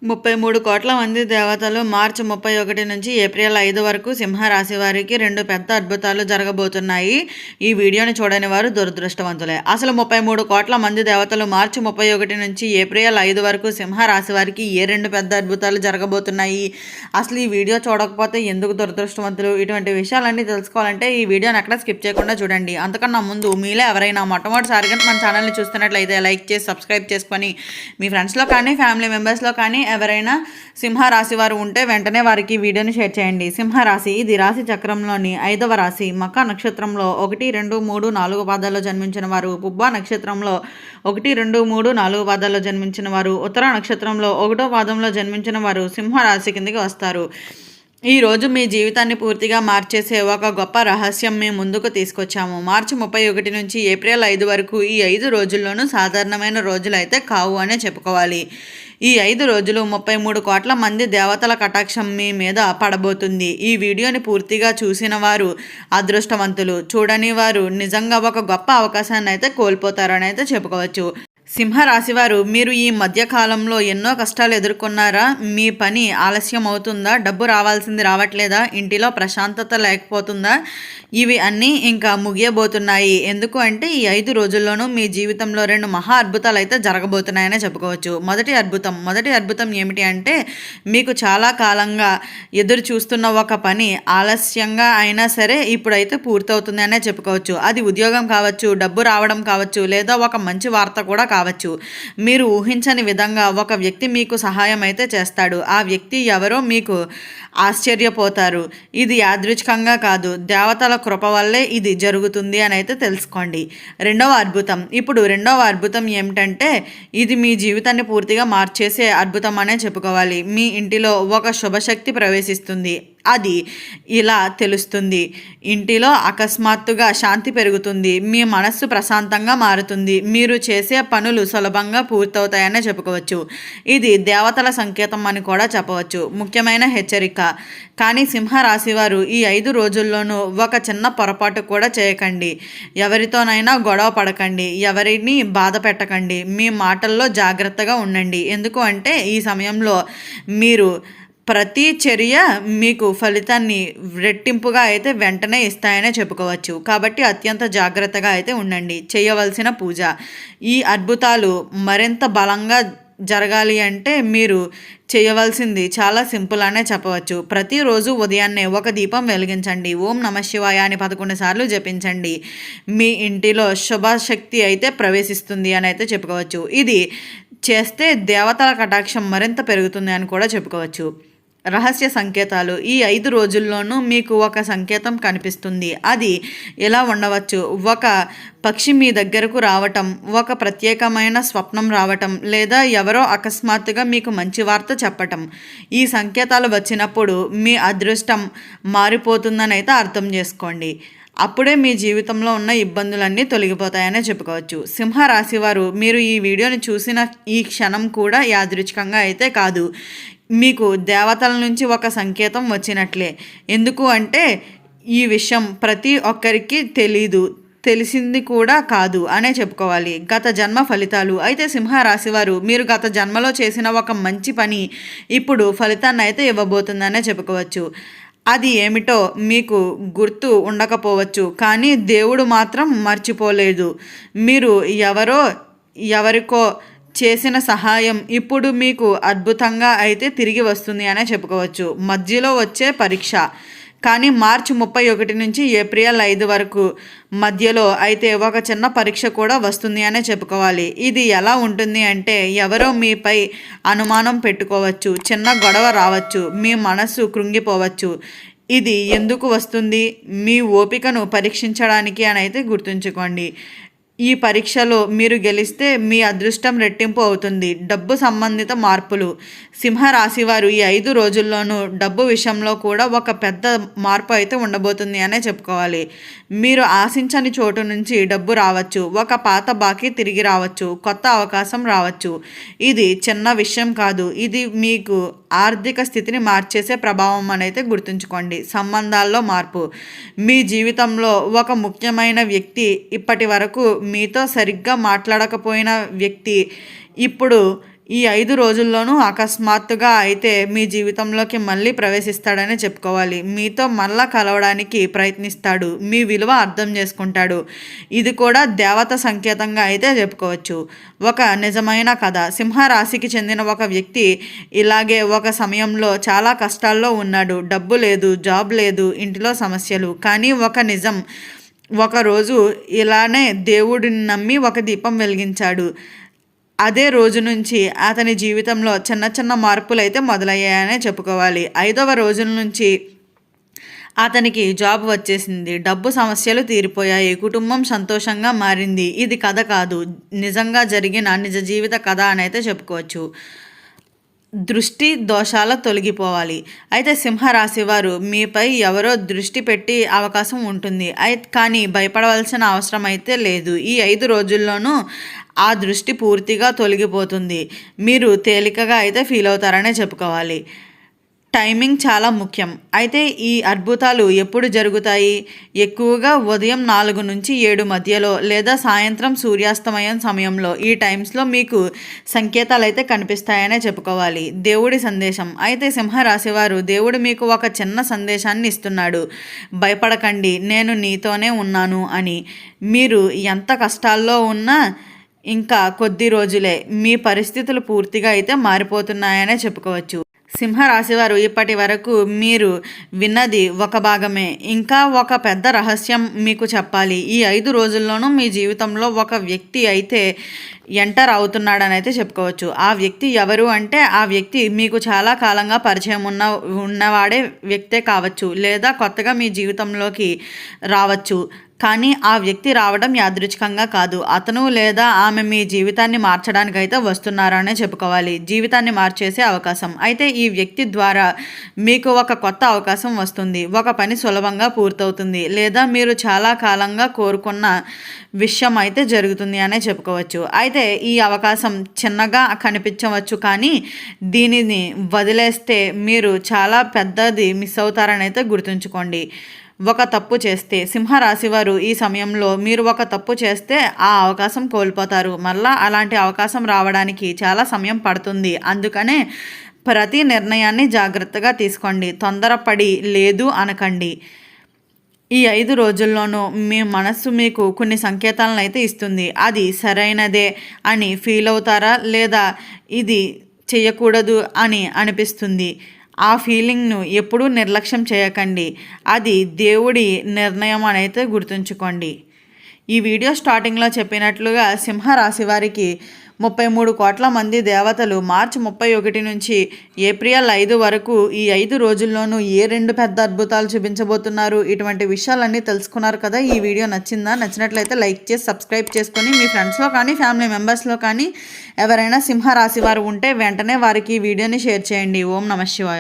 33 కోట్ల మంది దేవతలు మార్చి 31 నుంచి ఏప్రిల్ 5 వరకు సింహరాశి వారికి 2 పెద్ద అద్భుతాలు జరగబోతున్నాయి. ఈ వీడియోని చూడని వారు దురదృష్టవంతులే. అసలు 33 కోట్ల మంది దేవతలు మార్చి 31 నుంచి ఏప్రిల్ 5 వరకు సింహరాశి వారికి ఏ 2 పెద్ద అద్భుతాలు జరగబోతున్నాయి? అసలు ఈ వీడియో చూడకపోతే ఎందుకు దురదృష్టవంతులు? ఇటువంటి విషయాలన్నీ తెలుసుకోవాలంటే ఈ వీడియోని ఎక్కడ స్కిప్ చేయకుండా చూడండి. అంతకన్నా ముందు మీలో ఎవరైనా మొట్టమొదటిసారిగా మన ఛానల్ని చూస్తున్నట్లయితే లైక్ చేసి సబ్స్క్రైబ్ చేసుకొని మీ ఫ్రెండ్స్లో కానీ ఫ్యామిలీ మెంబర్స్లో కానీ ఎవరైనా సింహరాశి వారు ఉంటే వెంటనే వారికి వీడియోని షేర్ చేయండి. సింహరాశి ఇది రాశి చక్రంలోని 5వ రాశి. మఖ నక్షత్రంలో 1, 2, 3, 4 పాదాల్లో జన్మించిన వారు, పుబ్బ నక్షత్రంలో 1, 2, 3, 4 పాదాల్లో జన్మించిన వారు, ఉత్తర నక్షత్రంలో 1వ పాదంలో జన్మించిన వారు సింహరాశి కిందకి వస్తారు. ఈరోజు మీ జీవితాన్ని పూర్తిగా మార్చేసే ఒక గొప్ప రహస్యం మేము ముందుకు తీసుకొచ్చాము. మార్చి 31 నుంచి ఏప్రిల్ 5 వరకు ఈ 5 రోజుల్లోనూ సాధారణమైన రోజులు అయితే కావు అనే చెప్పుకోవాలి. ఈ 5 రోజులు 33 కోట్ల మంది దేవతల కటాక్షం మీ మీద పడబోతుంది. ఈ వీడియోని పూర్తిగా చూసిన వారు అదృష్టవంతులు, చూడని వారు నిజంగా ఒక గొప్ప అవకాశాన్ని అయితే కోల్పోతారని అయితే చెప్పుకోవచ్చు. సింహరాశివారు, మీరు ఈ మధ్యకాలంలో ఎన్నో కష్టాలు ఎదుర్కొన్నారా? మీ పని ఆలస్యం అవుతుందా? డబ్బు రావాల్సింది రావట్లేదా? ఇంటిలో ప్రశాంతత లేకపోతుందా? ఇవి అన్నీ ఇంకా ముగియబోతున్నాయి. ఎందుకు అంటే ఈ 5 రోజుల్లోనూ మీ జీవితంలో 2 మహా అద్భుతాలు అయితే జరగబోతున్నాయనే చెప్పుకోవచ్చు. మొదటి అద్భుతం ఏమిటి అంటే, మీకు చాలా కాలంగా ఎదురు చూస్తున్న ఒక పని ఆలస్యంగా అయినా సరే ఇప్పుడైతే పూర్తవుతుంది అనే చెప్పుకోవచ్చు. అది ఉద్యోగం కావచ్చు, డబ్బు రావడం కావచ్చు, లేదా ఒక మంచి వార్త కూడా కావచ్చు. మీరు ఊహించని విధంగా ఒక వ్యక్తి మీకు సహాయం అయితే చేస్తాడు. ఆ వ్యక్తి ఎవరో మీకు ఆశ్చర్యపోతారు. ఇది యాదృచ్ఛికంగా కాదు, దేవతల కృప వల్లే ఇది జరుగుతుంది అని అయితే తెలుసుకోండి. రెండవ అద్భుతం ఏమిటంటే, ఇది మీ జీవితాన్ని పూర్తిగా మార్చేసే అద్భుతం అనే చెప్పుకోవాలి. మీ ఇంటిలో ఒక శుభశక్తి ప్రవేశిస్తుంది. అది ఇలా తెలుస్తుంది. ఇంటిలో అకస్మాత్తుగా శాంతి పెరుగుతుంది. మీ మనస్సు ప్రశాంతంగా మారుతుంది. మీరు చేసే పనులు సులభంగా పూర్తవుతాయనే చెప్పుకోవచ్చు. ఇది దేవతల సంకేతం అని కూడా చెప్పవచ్చు. ముఖ్యమైన హెచ్చరిక, కానీ సింహరాశి వారు ఈ 5 రోజుల్లోనూ ఒక చిన్న పొరపాటు కూడా చేయకండి. ఎవరితోనైనా గొడవ పడకండి. ఎవరిని బాధ పెట్టకండి. మీ మాటల్లో జాగ్రత్తగా ఉండండి. ఎందుకు అంటే ఈ సమయంలో మీరు ప్రతి చర్య మీకు ఫలితాన్ని రెట్టింపుగా అయితే వెంటనే ఇస్తాయనే చెప్పుకోవచ్చు. కాబట్టి అత్యంత జాగ్రత్తగా అయితే ఉండండి. చేయవలసిన పూజ, ఈ అద్భుతాలు మరింత బలంగా జరగాలి అంటే మీరు చేయవలసింది చాలా సింపుల్ అనే చెప్పవచ్చు. ప్రతిరోజు ఉదయాన్నే ఒక దీపం వెలిగించండి. ఓం నమః శివాయ అని 11 సార్లు జపించండి. మీ ఇంటిలో శుభశక్తి అయితే ప్రవేశిస్తుంది అని అయితే చెప్పుకోవచ్చు. ఇది చేస్తే దేవతల కటాక్షం మరింత పెరుగుతుంది అని కూడా చెప్పుకోవచ్చు. రహస్య సంకేతాలు, ఈ 5 రోజుల్లోనూ మీకు ఒక సంకేతం కనిపిస్తుంది. అది ఎలా ఉండవచ్చు? ఒక పక్షి మీ దగ్గరకు రావటం, ఒక ప్రత్యేకమైన స్వప్నం రావటం, లేదా ఎవరో అకస్మాత్తుగా మీకు మంచి వార్త చెప్పటం. ఈ సంకేతాలు వచ్చినప్పుడు మీ అదృష్టం మారిపోతుందని అయితే అర్థం చేసుకోండి. అప్పుడే మీ జీవితంలో ఉన్న ఇబ్బందులన్నీ తొలగిపోతాయనే చెప్పుకోవచ్చు. సింహరాశి వారు, మీరు ఈ వీడియోని చూసిన ఈ క్షణం కూడా యాదృచ్ఛికంగా అయితే కాదు. మీకు దేవతల నుంచి ఒక సంకేతం వచ్చినట్లే. ఎందుకు అంటే ఈ విషయం ప్రతి ఒక్కరికి తెలిసింది కూడా కాదు అనే చెప్పుకోవాలి. గత జన్మ ఫలితాలు, అయితే సింహరాశి వారు, మీరు గత జన్మలో చేసిన ఒక మంచి పని ఇప్పుడు ఫలితాన్ని అయితే ఇవ్వబోతుందనే చెప్పుకోవచ్చు. అది ఏమిటో మీకు గుర్తు ఉండకపోవచ్చు, కానీ దేవుడు మాత్రం మర్చిపోలేదు. మీరు ఎవరికో చేసిన సహాయం ఇప్పుడు మీకు అద్భుతంగా అయితే తిరిగి వస్తుంది అనే చెప్పుకోవచ్చు. మధ్యలో వచ్చే పరీక్ష, కానీ మార్చి 31 నుంచి ఏప్రిల్ 5 వరకు మధ్యలో అయితే ఒక చిన్న పరీక్ష కూడా వస్తుంది అనే చెప్పుకోవాలి. ఇది ఎలా ఉంటుంది అంటే, ఎవరో మీపై అనుమానం పెట్టుకోవచ్చు, చిన్న గొడవ రావచ్చు, మీ మనసు కృంగిపోవచ్చు. ఇది ఎందుకు వస్తుంది? మీ ఓపికను పరీక్షించడానికి అని అయితే గుర్తుంచుకోండి. ఈ పరీక్షలో మీరు గెలిస్తే మీ అదృష్టం రెట్టింపు అవుతుంది. డబ్బు సంబంధిత మార్పులు, సింహరాశి వారు ఈ 5 రోజుల్లోనూ డబ్బు విషయంలో కూడా ఒక పెద్ద మార్పు అయితే ఉండబోతుంది అనే చెప్పుకోవాలి. మీరు ఆశించని చోటు నుంచి డబ్బు రావచ్చు, ఒక పాత బాకీ తిరిగి రావచ్చు, కొత్త అవకాశం రావచ్చు. ఇది చిన్న విషయం కాదు, ఇది మీకు ఆర్థిక స్థితిని మార్చేసే ప్రభావం అనేది గుర్తుంచుకోండి. సంబంధాల్లో మార్పు, మీ జీవితంలో ఒక ముఖ్యమైన వ్యక్తి, ఇప్పటి వరకు మీతో సరిగ్గా మాట్లాడకపోయిన వ్యక్తి ఇప్పుడు ఈ 5 రోజుల్లోనూ అకస్మాత్తుగా అయితే మీ జీవితంలోకి మళ్ళీ ప్రవేశిస్తాడని చెప్పుకోవాలి. మీతో మళ్ళా కలవడానికి ప్రయత్నిస్తాడు. మీ విలువ అర్థం చేసుకుంటాడు. ఇది కూడా దేవత సంకేతంగా అయితే చెప్పుకోవచ్చు. ఒక నిజమైన కథ. సింహరాశికి చెందిన ఒక వ్యక్తి ఇలాగే ఒక సమయంలో చాలా కష్టాల్లో ఉన్నాడు. డబ్బు లేదు, జాబ్ లేదు, ఇంటిలో సమస్యలు. కానీ ఒకరోజు ఇలానే దేవుడిని నమ్మి ఒక దీపం వెలిగించాడు. అదే రోజు నుంచి అతని జీవితంలో చిన్న చిన్న మార్పులు అయితే మొదలయ్యాయనే చెప్పుకోవాలి. 5వ రోజుల నుంచి అతనికి జాబ్ వచ్చేసింది. డబ్బు సమస్యలు తీరిపోయాయి. కుటుంబం సంతోషంగా మారింది. ఇది కథ కాదు, నిజంగా జరిగిన నిజ జీవిత కథ అని అయితే చెప్పుకోవచ్చు. దృష్టి దోషాలు తొలగిపోవాలి. అయితే సింహరాశి వారు మీపై ఎవరో దృష్టి పెట్టి అవకాశం ఉంటుంది. కానీ భయపడవలసిన అవసరం అయితే లేదు. ఈ 5 రోజుల్లోనూ ఆ దృష్టి పూర్తిగా తొలగిపోతుంది. మీరు తేలికగా అయితే ఫీల్ అవుతారనే చెప్పుకోవాలి. టైమింగ్ చాలా ముఖ్యం. అయితే ఈ అద్భుతాలు ఎప్పుడు జరుగుతాయి? ఎక్కువగా ఉదయం 4 నుంచి 7 మధ్యలో లేదా సాయంత్రం సూర్యాస్తమయం సమయంలో. ఈ టైమ్స్లో మీకు సంకేతాలు అయితే కనిపిస్తాయనే చెప్పుకోవాలి. దేవుడి సందేశం. అయితే సింహరాశి వారు దేవుడు మీకు ఒక చిన్న సందేశాన్ని ఇస్తున్నాడు. భయపడకండి, నేను నీతోనే ఉన్నాను అని. మీరు ఎంత కష్టాల్లో ఉన్నా ఇంకా కొద్ది రోజులే, మీ పరిస్థితులు పూర్తిగా అయితే మారిపోతున్నాయనే చెప్పుకోవచ్చు. సింహరాశివారు ఇప్పటి వరకు మీరు విన్నది ఒక భాగమే. ఇంకా ఒక పెద్ద రహస్యం మీకు చెప్పాలి. ఈ 5 రోజుల్లోనూ మీ జీవితంలో ఒక వ్యక్తి అయితే ఎంటర్ అవుతున్నాడని అయితే చెప్పుకోవచ్చు. ఆ వ్యక్తి ఎవరు అంటే, ఆ వ్యక్తి మీకు చాలా కాలంగా పరిచయం ఉన్నవాడే వ్యక్తే కావచ్చు, లేదా కొత్తగా మీ జీవితంలోకి రావచ్చు. కానీ ఆ వ్యక్తి రావడం యాదృచ్ఛికంగా కాదు. అతను లేదా ఆమె మీ జీవితాన్ని మార్చడానికైతే వస్తున్నారనే చెప్పుకోవాలి. జీవితాన్ని మార్చేసే అవకాశం. అయితే ఈ వ్యక్తి ద్వారా మీకు ఒక కొత్త అవకాశం వస్తుంది. ఒక పని సులభంగా పూర్తవుతుంది, లేదా మీరు చాలా కాలంగా కోరుకున్న విషయం అయితే జరుగుతుంది అనే చెప్పుకోవచ్చు. అయితే ఈ అవకాశం చిన్నగా కనిపించవచ్చు, కానీ దీనిని వదిలేస్తే మీరు చాలా పెద్దది మిస్ అవుతారని అయితే గుర్తుంచుకోండి. ఒక తప్పు చేస్తే, సింహరాశి వారు ఈ సమయంలో మీరు ఒక తప్పు చేస్తే ఆ అవకాశం కోల్పోతారు. మళ్ళా అలాంటి అవకాశం రావడానికి చాలా సమయం పడుతుంది. అందుకనే ప్రతి నిర్ణయాన్ని జాగ్రత్తగా తీసుకోండి. తొందరపడి లేదు అనకండి. ఈ 5 రోజుల్లోనూ మీ మనస్సు మీకు కొన్ని సంకేతాలను అయితే ఇస్తుంది. అది సరైనదే అని ఫీల్ అవుతారా, లేదా ఇది చేయకూడదు అని అనిపిస్తుంది. ఆ ఫీలింగ్ను ఎప్పుడూ నిర్లక్ష్యం చేయకండి. అది దేవుడి నిర్ణయం అని అయితే గుర్తుంచుకోండి. ఈ వీడియో స్టార్టింగ్లో చెప్పినట్లుగా సింహరాశి వారికి 33 కోట్ల మంది దేవతలు మార్చి 31 నుంచి ఏప్రిల్ 5 వరకు ఈ 5 రోజుల్లోనూ ఏ 2 పెద్ద అద్భుతాలు చూపించబోతున్నారు? ఇటువంటి విషయాలన్నీ తెలుసుకున్నారు కదా. ఈ వీడియో నచ్చిందా? నచ్చినట్లయితే లైక్ చేసి సబ్స్క్రైబ్ చేసుకొని మీ ఫ్రెండ్స్లో కానీ ఫ్యామిలీ మెంబర్స్లో కానీ ఎవరైనా సింహరాశి వారు ఉంటే వెంటనే వారికి ఈ వీడియోని షేర్ చేయండి. ఓం నమః శివాయ.